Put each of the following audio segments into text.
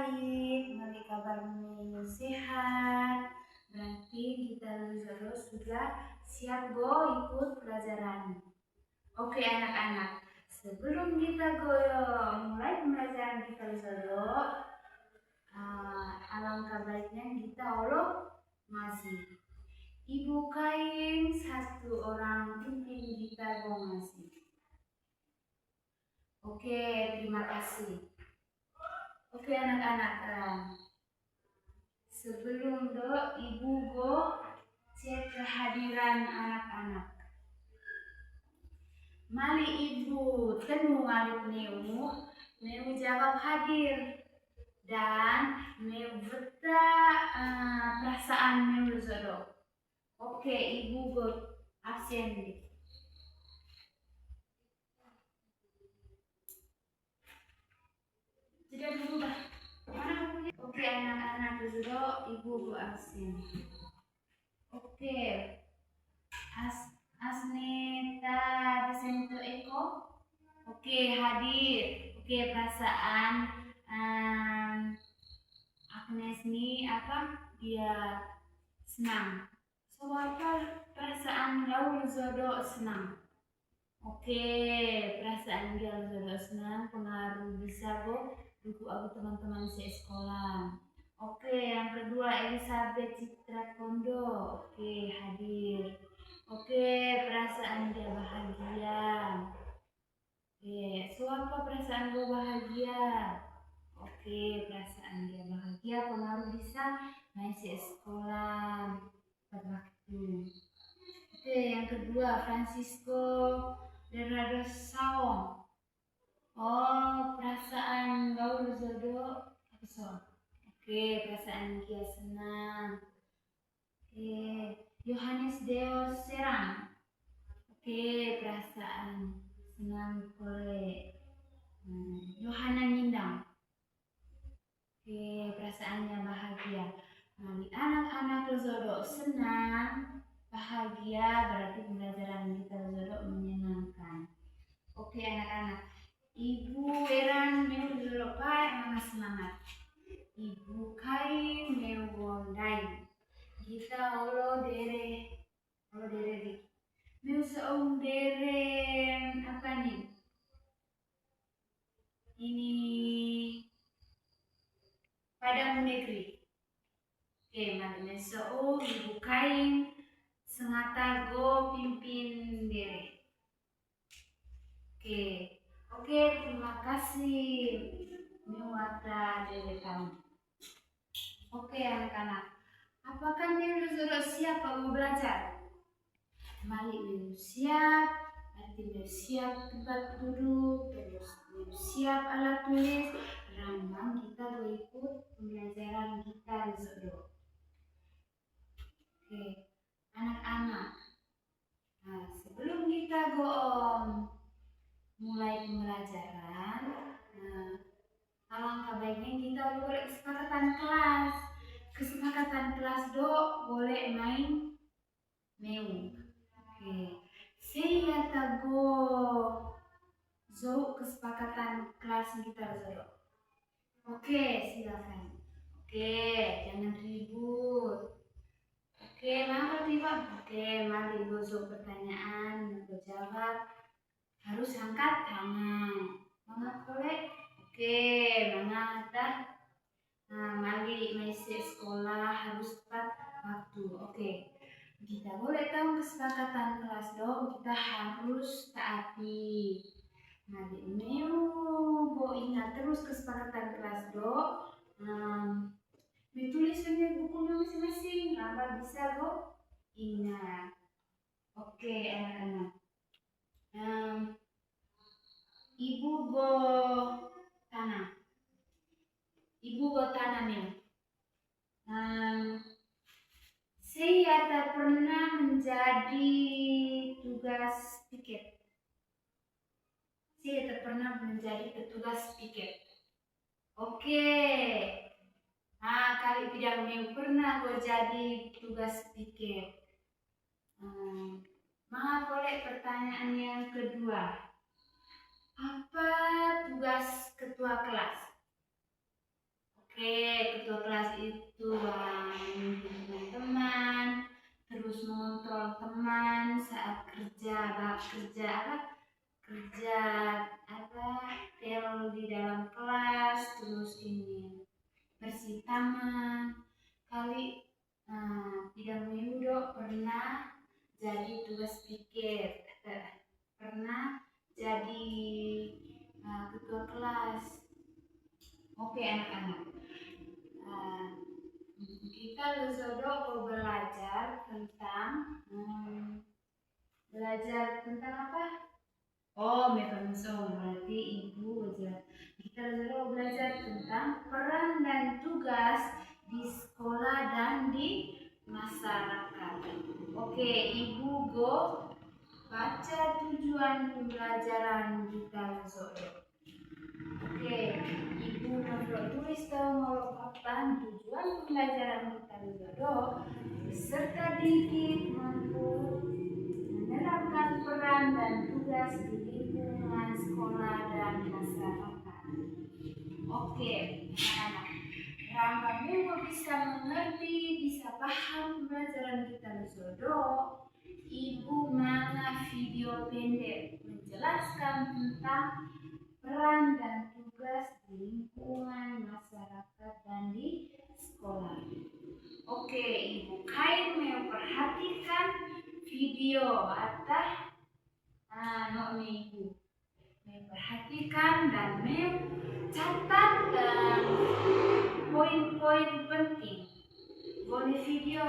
baik, mari kabar sehat. Berarti kita sudah siap ikut pelajaran. Oke anak-anak, sebelum kita mulai pembelajaran kita alangkah baiknya kita masih. Ibu kain satu orang pimpin kita masih. Oke, terima kasih. Oke anak-anak, sebelum ibu cek kehadiran anak-anak. Mali ibu temu mali Neu jawab hadir dan Neu beta perasaan Neu zodo. Oke, ibu absen nih. Tidak berubah. Mana bukunya? Oke anak-anak zodo, ibu absen. Oke. Asneta Desento Eko. Oke, hadir. Oke, perasaan Agnes ini dia senang. So apa perasaan Gaul Zodo senang? Oke, perasaan Gaul Zodo senang pengaruh bisa buku aku teman-teman sekolah. Oke, yang kedua Elizabeth Citra Kondo. Oke, hadir. Oke, perasaan dia bahagia. Oke, so apa perasaan gue bahagia? Oke, perasaan dia bahagia pengaruh bisa masih sekolah pada waktu. Oke, yang kedua Francisco Derado Saung. Oh, perasaan Gaul Zodo Oke, perasaan dia senang. Oke, Yohanes Deo Serang. Oke, perasaan senang oleh Yohana Nindang. Oke, perasaannya bahagia. Mari anak-anak Zodo senang, bahagia berarti pembelajaran kita Zodo menyenangkan. Oke anak-anak, Ibu Eran Meu Zodo Pai semangat. Ibu Kain Meu Gondai. Kita olo dere di. Meu seung dere apa nih? Ini Padang Negeri. Oke, mari Ibu Kain sengata pimpin dere. Oke, terima kasih. Mewata dere kamu. Oke anak-anak, apakah Neu sudah siap mau belajar? Mari Neu siap, nanti Neu siap tempat duduk, terus Neu siap alat tulis, rambang kita ikut pembelajaran kita Zodo. Oke, anak-anak, sebelum kita mulai pembelajaran, alangkah baiknya kita boleh kesepakatan kelas boleh main Neu. Oke, saya tago kesepakatan kelas kita Zodo. Oke, silakan. Oke, jangan ribut. Oke, mana tiba? Oke, mari pertanyaan, jawab. Harus angkat tangan. Mana boleh? Oke, mana dah? Mari masih sekolah harus tepat waktu. Oke, kita boleh tahu kesepakatan kelas kita harus taati. Mari ingat terus kesepakatan kelas ditulis di bukunya masing-masing. Apa bisa ingat? Oke anak-anak. Ibu tanah. Ya. Saya tak pernah menjadi tugas piket. Saya tak pernah menjadi petugas piket. Oke. Kali tidak pernah jadi tugas piket. Boleh pertanyaan yang kedua. Apa tugas ketua kelas? Oke, Oke, ketua kelas itu memimpin teman-teman, terus mengontrol teman saat kerja kerja tel di dalam kelas, terus ini bersih taman. Kali tidak Yudo pernah jadi tugas piket, pernah jadi ketua kelas. Oke anak-anak, kita Luzodo belajar tentang apa? Oh, mekanisme. Berarti ibu belajar. Kita belajar tentang peran dan tugas di sekolah dan di masyarakat. Oke, ibu go baca tujuan pembelajaran kita Luzodo. Oke, ibu tulis melengkapkan tujuan pembelajaran kita Luzodo beserta dikit mampu menerapkan peran dan tugas di lingkungan sekolah dan masyarakat. Oke, anak-anak, Rangga Memo bisa mengerti, bisa paham pembelajaran kita Luzodo. Ibu mana video pendek menjelaskan tentang peran dan tugas di lingkungan masyarakat dan di sekolah. Oke, Ibu Kain memperhatikan video atau Ibu memperhatikan dan mencatat poin-poin penting. Boleh video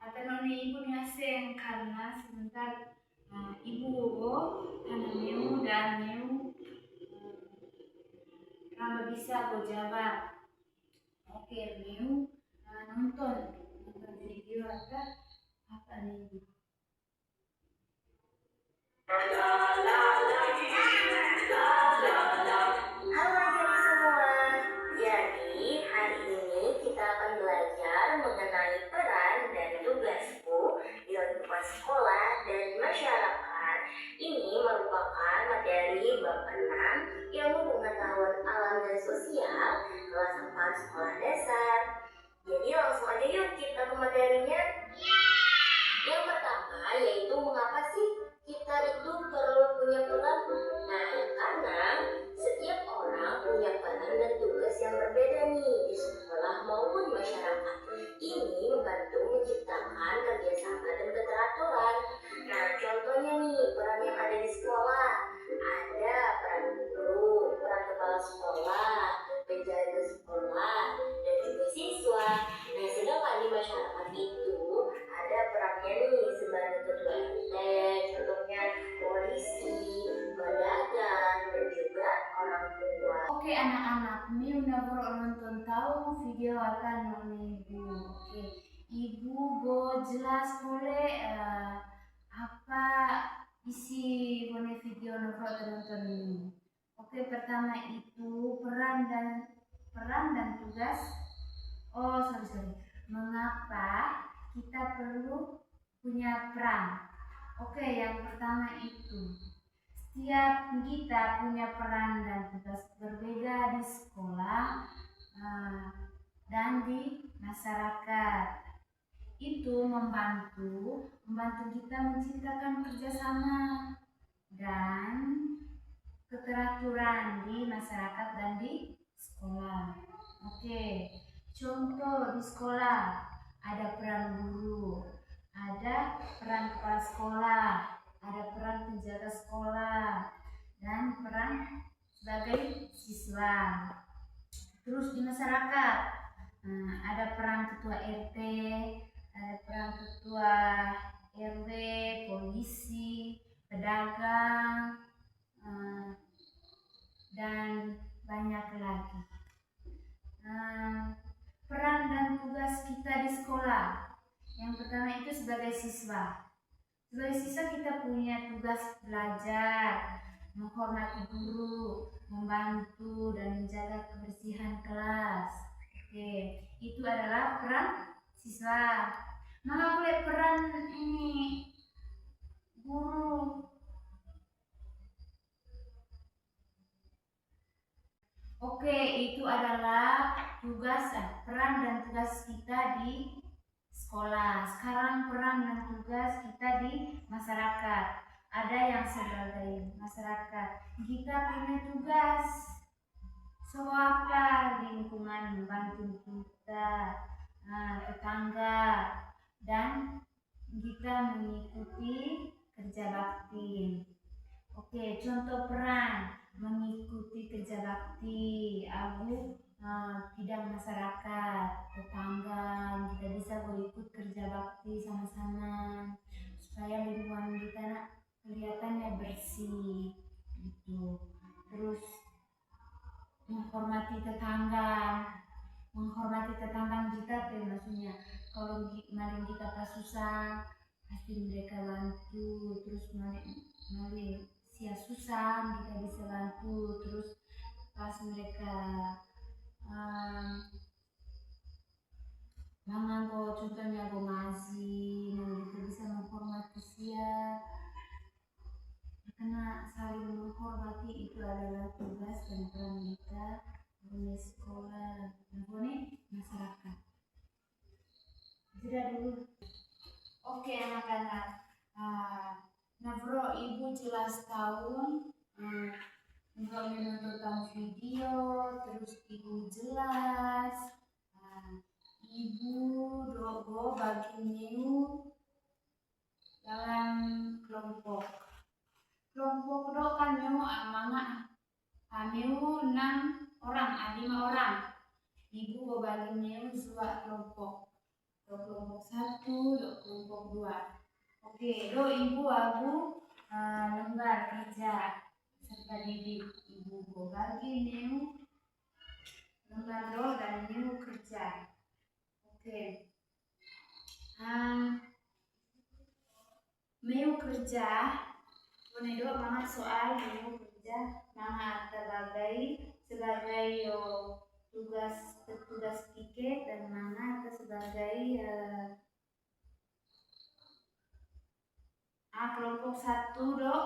atau Ibu ngaseng karena sebentar Ibu karena Meu dan Meu kalau bisa jawab. Oke, Meu nonton video atau apa nih? Halo adik-adik semua. Jadi hari ini kita akan belajar mengenai peran dan tugasku di lingkungan sekolah dan masyarakat. Ini merupakan materi bab 6 ilmu pengetahuan alam dan sosial kelas 4 sekolah dasar. Jadi langsung aja yuk kita ke materinya. Yang pertama yaitu mengapa sih kita itu perlu punya peran? Nah, karena setiap orang punya peran dan tugas yang berbeda nih di sekolah maupun masyarakat. Ini membantu menciptakan kerjasama dan keteraturan. Nah, contohnya nih peran yang ada di sekolah. Ada peran guru, peran kepala sekolah, penjaga sekolah, dan juga siswa. Nah, sedangkan di masyarakat itu ada perannya nih sebagai ketua RT, contohnya polisi, pedagang, dan juga orang tua. Oke anak-anak, ini udah nonton tahu video akan Ibu. Oke, Ibu go jelas boleh apa isi video nonton ini. Oke, pertama itu peran dan tugas. Oh, sorry. Mengapa kita perlu punya peran? Oke, yang pertama itu setiap kita punya peran dan tugas berbeda di sekolah dan di masyarakat. Itu membantu kita menciptakan kerjasama dan keteraturan di masyarakat dan di sekolah. Oke, contoh di sekolah ada peran guru, ada peran kepala sekolah, ada peran penjaga sekolah, dan peran sebagai siswa. Terus di masyarakat ada peran ketua RT, ada peran ketua RW, polisi, pedagang, dan banyak lagi. Peran dan tugas kita di sekolah. Yang pertama itu sebagai siswa. Sebagai siswa kita punya tugas belajar, menghormati guru, membantu dan menjaga kebersihan kelas. Oke, itu adalah peran siswa. Mana boleh peran ini guru. Oke, itu adalah peran dan tugas kita di sekolah. Sekarang peran dan tugas kita di masyarakat. Ada yang sebagai masyarakat, kita punya tugas. So apa? Lingkungan membantu kita, tetangga, dan kita mengikuti kerja bakti. Oke, contoh peran mengikuti kerja bakti. Aku bidang masyarakat, tetangga, kita bisa ikut kerja bakti sama-sama supaya lingkungan kita kelihatannya bersih gitu. Terus menghormati tetangga kita, maksudnya kalau maling kita pas susah pasti mereka bantu, terus maling sia susah kita bisa bantu, terus pas mereka manganggo contohnya go ngaji, kita bisa menghormati sia, karena saling menghormati itu adalah tugas dan peran kita di sekolah dan masyarakat. Jeda dulu. Oke anak-anak, nah bro, ibu jelas tahu Nggak menonton video, terus ibu jelas, ibu dogo bagi new dalam kelompok do kan new amangat, new 6 orang, 5 orang, ibu go bagi new 2 kelompok, do kelompok 1, do kelompok 2. Oke, do ibu aku lembar kerja serta didik, ibu go bagi new lembar do dan new kerja. Oke, meu kerja do mana soal meu kerja mana sebagai tugas tiket dan mana sebagai kelompok 1 do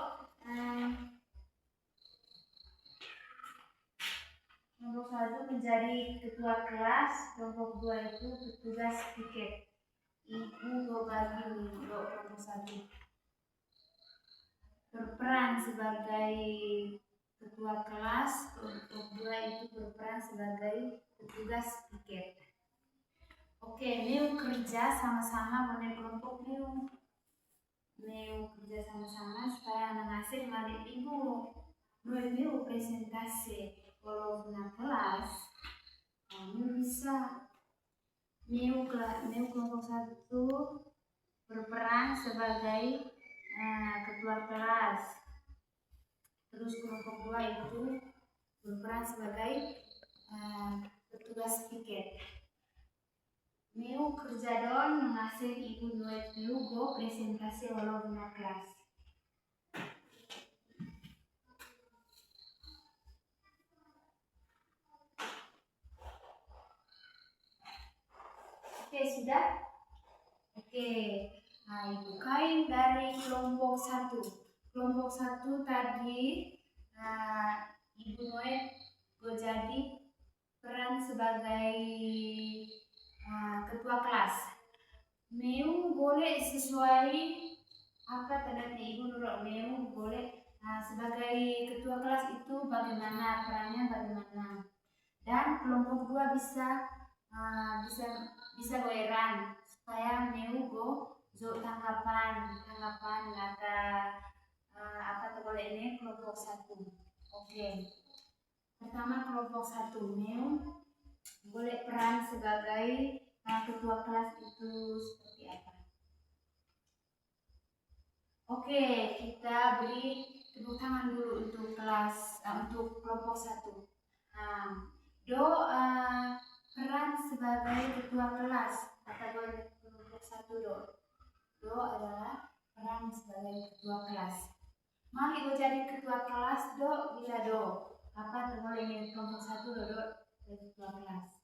kelompok 1 menjadi ketua kelas, kelompok 2 itu petugas tiket. Ibu go bagi do kelompok 1 berperan sebagai ketua kelas, kelompok 2 itu berperan sebagai petugas tiket. Oke, meu kerja sama-sama dengan kelompok meu kerja sama-sama supaya anak ngasih malik ibu meu presentasi kalau punya kelas, kamu bisa meu kelompok 1 berperan sebagai ketua kelas, terus kelompok 2 itu berperan sebagai petugas tiket. Meu kerja don mengasih ibu meu go presentasi walau punya kelas. Oke, sudah? Oke, ibu kain dari kelompok 1. Kelompok 1 tadi ibu Noe go jadi peran sebagai ketua kelas. Meu boleh sesuai apa tanda ibu nurut meu boleh sebagai ketua kelas itu bagaimana perannya, bagaimana, dan kelompok 2 bisa goeran supaya meu go tanggapan kata apa boleh ini kelompok 1. Oke, pertama kelompok 1 meu boleh peran sebagai ketua kelas itu seperti apa. Oke, kita beri tepuk tangan dulu untuk kelas untuk kelompok 1. Do peran sebagai ketua kelas, kategori kelompok 1 do adalah peran sebagai ketua kelas. Mari do jadi ketua kelas do bila do apa terboleh kelompok 1 do jadi ketua kelas.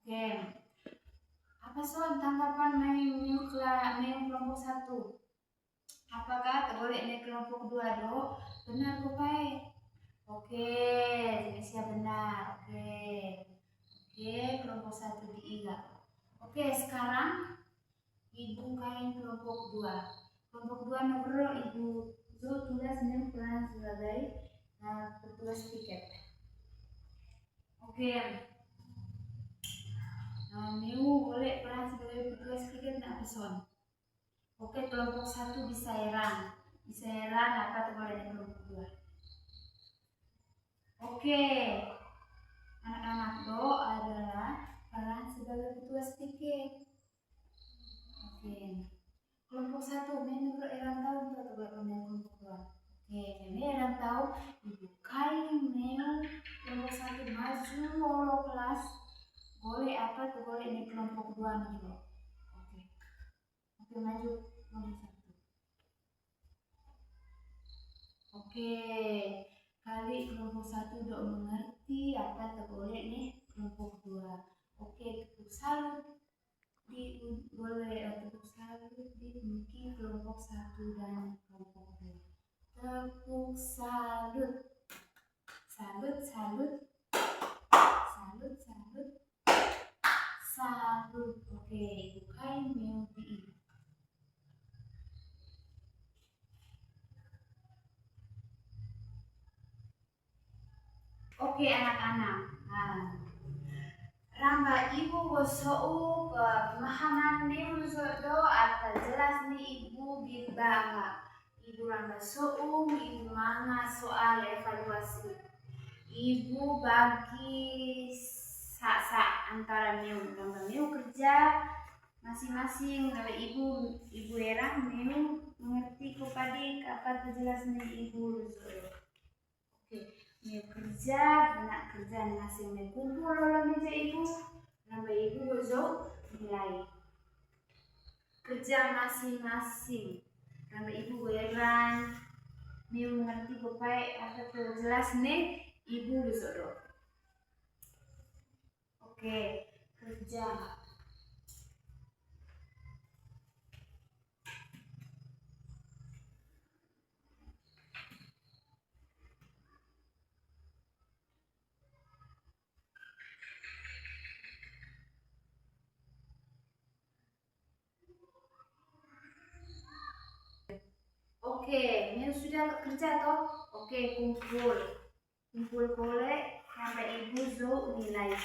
Oke, apa soal tanggapan meu kelompok 1? Apakah terboleh kelompok 2 do benar kok Oke, jadi siap benar. Oke, 1 diingat. Oke, sekarang Ibu Kain kelompok 2. Kelompok 2 nomor Ibu Zo tugas peran sebagai petugas piket. Oke. Neu boleh peran sebagai petugas piket nak person. Oke, kelompok 1 bisa erang. Bisa erang apa tuh boleh kelompok 2. Oke. Anak-anak do adalah peran sebagai petugas piket. Oke. Kelompok 1 menurut erang tahu atau kelompok 2. Oke, ini erang tahu Ibu Kain Neu kelompok 1 maju lolo kelas. Boleh apa tuh boleh ini kelompok 2 nih loh. Oke, maju kelompok 1. Oke, kali kelompok 1 udah mengerti apa tuh boleh nih kelompok 2. Oke, tepuk salut boleh tepuk salut dimiliki kelompok 1 dan kelompok 2. Tepuk salut. Salut. Oke, Ibu Kain Neu di. Oke anak-anak. Ramba Ibu gosou pemahaman Neu do atau jelas nih Ibu gibanga. Ibu ramba sou Ibu manga soal evaluasi. Ibu bagi sak antara Neu ramba Neu kerja masing-masing kalau ibu erang Neu mengerti kepada apa jelas nih Ibu. Oke, Neu kerja nak kerja masing Neu kumpul dalam meja Ibu nambah Ibu bozo nilai kerja masing-masing nambah Ibu erang Neu mengerti kepada apa jelas nih Ibu bozo. Oke, kerja. Oke, Neu sudah kerja toh? Oke, kumpul boleh sampai Ibu Zo nilai.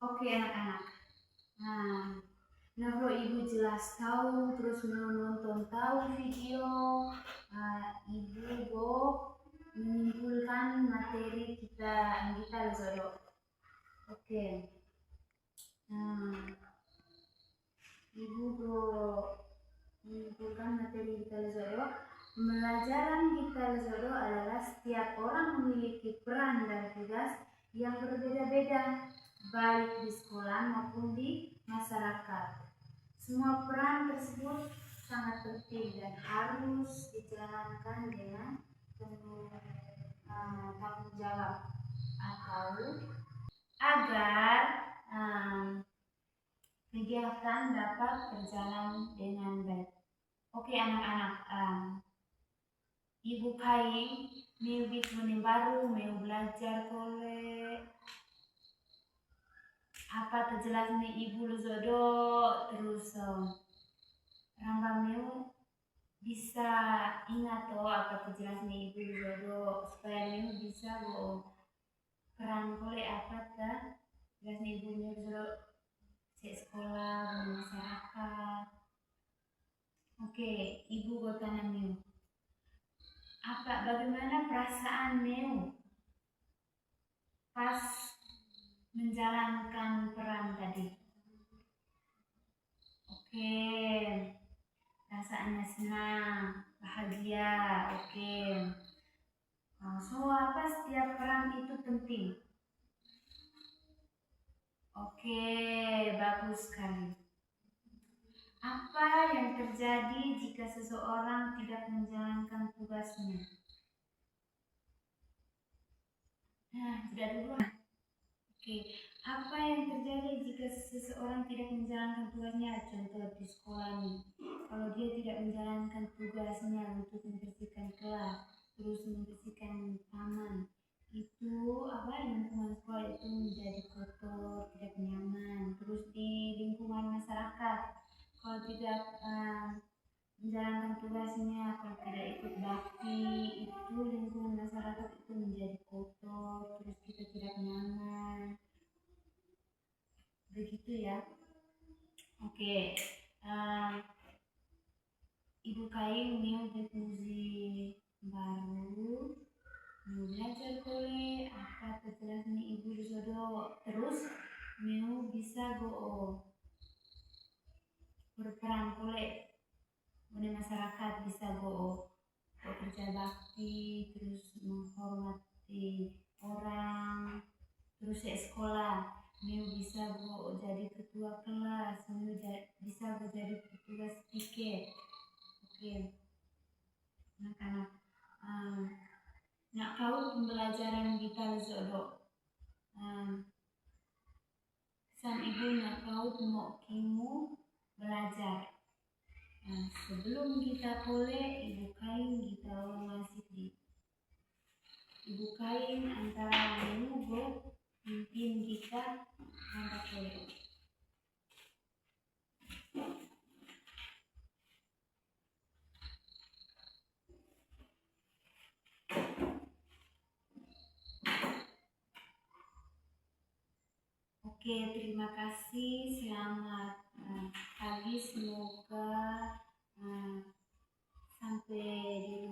Oke anak-anak. Nah, Ibu jelas tahu terus menonton tahu video Ibu go menyimpulkan materi kita Zodo. Oke. Ibu go menyimpulkan materi kita Zodo. Pembelajaran kita Zodo adalah setiap orang memiliki peran dan tugas yang berbeda-beda, baik di sekolah maupun di masyarakat. Semua peran tersebut sangat penting dan harus dijalankan dengan penuh tanggung jawab atau agar kegiatan dapat berjalan dengan baik. Oke anak-anak, Ibu Kain Neu bikin baru mau belajar kole apa terjelas nih Ibu Zodo terus ramba Neu bisa ingat apa terjelas nih Ibu Zodo supaya Neu bisa peran kole apa terjelas nih Ibu Zodo sekolah masyarakat. Oke, Ibu gotanan Neu. Bagaimana perasaan Neu pas menjalankan peran tadi? Oke, perasaannya senang, bahagia. Oke. So apa setiap peran itu penting? Oke, bagus sekali. Apa yang terjadi jika seseorang tidak menjalankan tugasnya? Sudah dulu. Oke, apa yang terjadi jika seseorang tidak menjalankan tugasnya? Contoh di sekolah nih, kalau dia tidak menjalankan tugasnya untuk membersihkan kelas, terus membersihkan taman, itu lingkungan sekolah itu menjadi kotor, tidak nyaman. Terus di lingkungan masyarakat, kalau tidak menjalankan tugasnya, kalau tidak ikut bakti, itu lingkungan masyarakat itu menjadi kotor, terus kita tidak nyaman. Begitu ya. Oke, Ibu Kain mau diskusi baru, mau belajar kole apa terjelas nih Ibu Disodo, terus mau bisa go berperan kole di masyarakat, bisa go kerja bakti, terus menghormati orang, terus sekolah mau bisa go jadi ketua kelas, mau bisa go jadi petugas tiket. Oke, anak-anak nak kau pembelajaran kita Zodo, sang ibu nak kau mau kimu belajar. Sebelum kita boleh Ibu Kain kita masih di Ibu Kain antara menunggu pimpin kita angkat boleh. Oke, terima kasih. Selamat pagi. Semoga sampai di